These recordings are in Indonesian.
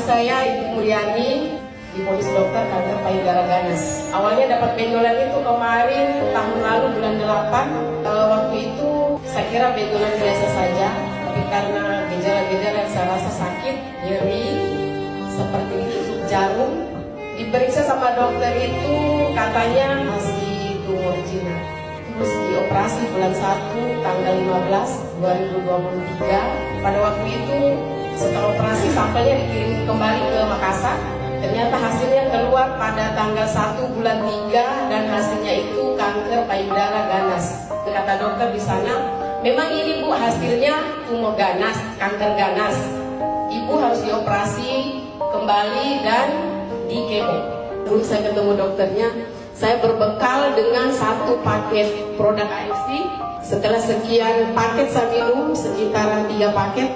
saya Ibu Mulyani, diponis dokter kanker payudara ganas. Awalnya dapat benjolan itu kemarin tahun lalu bulan 8. Waktu itu saya kira benjolan biasa saja, tapi karena gejala-gejala yang saya rasa sakit, nyeri, seperti ditusuk jarum, diperiksa sama dokter itu katanya masih tumor jinak. Terus dioperasi bulan 1 tanggal 15 2023. Pada waktu itu setelah operasi sampelnya dikirim kembali ke Makassar. Ternyata hasilnya keluar pada tanggal 1 bulan 3 dan hasilnya itu kanker payudara ganas. Kata dokter di sana, memang ini Bu hasilnya tumor ganas, kanker ganas. Ibu harus dioperasi kembali dan di kemo. Dulu saya ketemu dokternya, saya berbekal dengan 1 paket produk AFC. Setelah sekian paket saya minum, sekitaran 3 paket,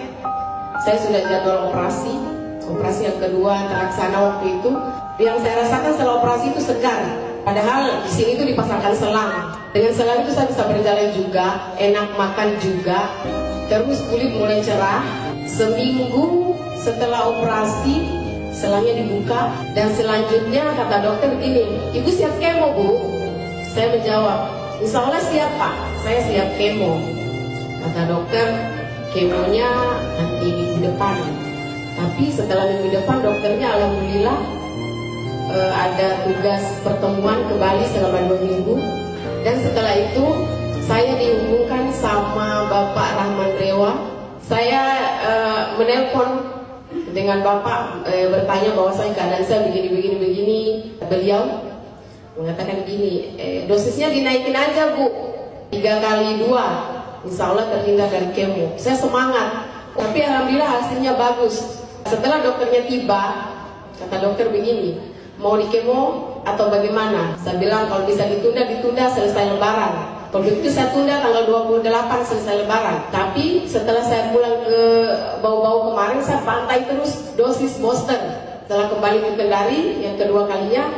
saya sudah jadwal operasi. Operasi yang kedua terlaksana waktu itu. Yang saya rasakan setelah operasi itu segar. Padahal di sini itu dipasangkan selang. Dengan selang itu saya bisa berjalan juga, enak makan juga. Terus kulit mulai cerah. Seminggu setelah operasi, selangnya dibuka. Dan selanjutnya kata dokter begini, "Ibu siap kemo Bu?" Saya menjawab, "Insya Allah siap Pak, saya siap kemo." Kata dokter, "Kemonya nanti minggu depan." Tapi setelah minggu depan dokternya alhamdulillah ada tugas pertemuan kembali selama 2 minggu. Dan setelah itu saya dihubungkan sama Bapak Rahman Rewa. Saya menelpon dengan Bapak bertanya bahwasanya keadaan saya begini. Beliau mengatakan gini, dosisnya dinaikin aja Bu, 3 kali 2, insya Allah terhindar dari kemo. Saya semangat, tapi alhamdulillah hasilnya bagus. Setelah dokternya tiba, kata dokter begini, "Mau di kemo atau bagaimana?" Saya bilang kalau bisa ditunda selesai lebaran. Kalau begitu saya tunda tanggal 28 selesai lebaran. Tapi setelah saya pulang ke Bau-Bau kemarin, saya pantai terus dosis booster. Setelah kembali ke Kendari yang kedua kalinya,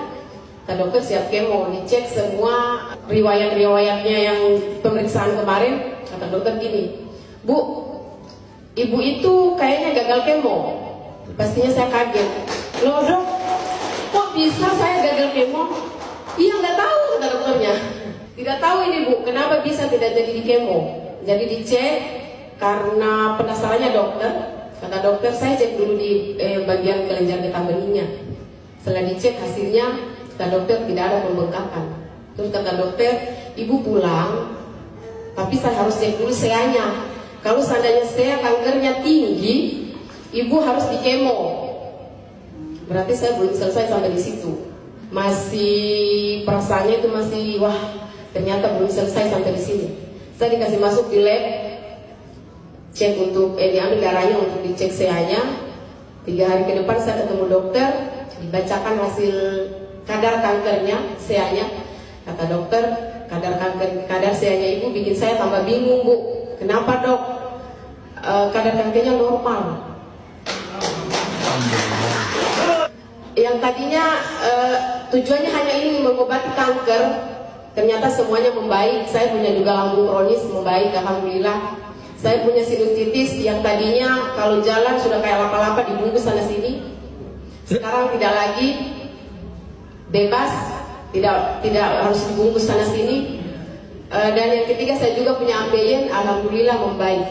kata dokter siap kemo. Dicek semua riwayat-riwayatnya yang pemeriksaan kemarin. Kata dokter gini, "Bu, Ibu itu kayaknya gagal kemo." Pastinya saya kaget. "Loh Dok, kok bisa saya gagal kemo?" "Iya nggak tahu," kata dokternya. "Tidak tahu ini Bu, kenapa bisa tidak jadi di kemo." Jadi dicek karena penasarannya dokter. Kata dokter, "Saya cek dulu di bagian kelenjar getah benihnya." Setelah dicek hasilnya, kata dokter tidak ada pembengkakan. Terus kata dokter, "Ibu pulang, tapi saya harus cek dulu SEA-nya. Kalau seandainya SEA kankernya tinggi, Ibu harus di kemo." Berarti saya belum selesai sampai di situ. Masih perasaannya itu masih ternyata belum selesai sampai di sini. Saya dikasih masuk di lab, cek untuk diambil darahnya untuk dicek SEA-nya. 3 hari ke depan saya ketemu dokter, dibacakan hasil kadar kankernya, SEA-nya. Kata dokter, kadar SEA-nya Ibu bikin saya tambah bingung Bu. "Kenapa Dok?" "Kadar kankernya normal." Yang tadinya tujuannya hanya ini mengobati kanker, ternyata semuanya membaik. Saya punya juga lambung kronis membaik, alhamdulillah. Saya punya sinusitis yang tadinya kalau jalan sudah kayak lapa-lapa dibungkus sana sini. Sekarang tidak lagi, bebas, tidak harus dibungkus sana sini. Dan yang ketiga saya juga punya ambeien, alhamdulillah membaik.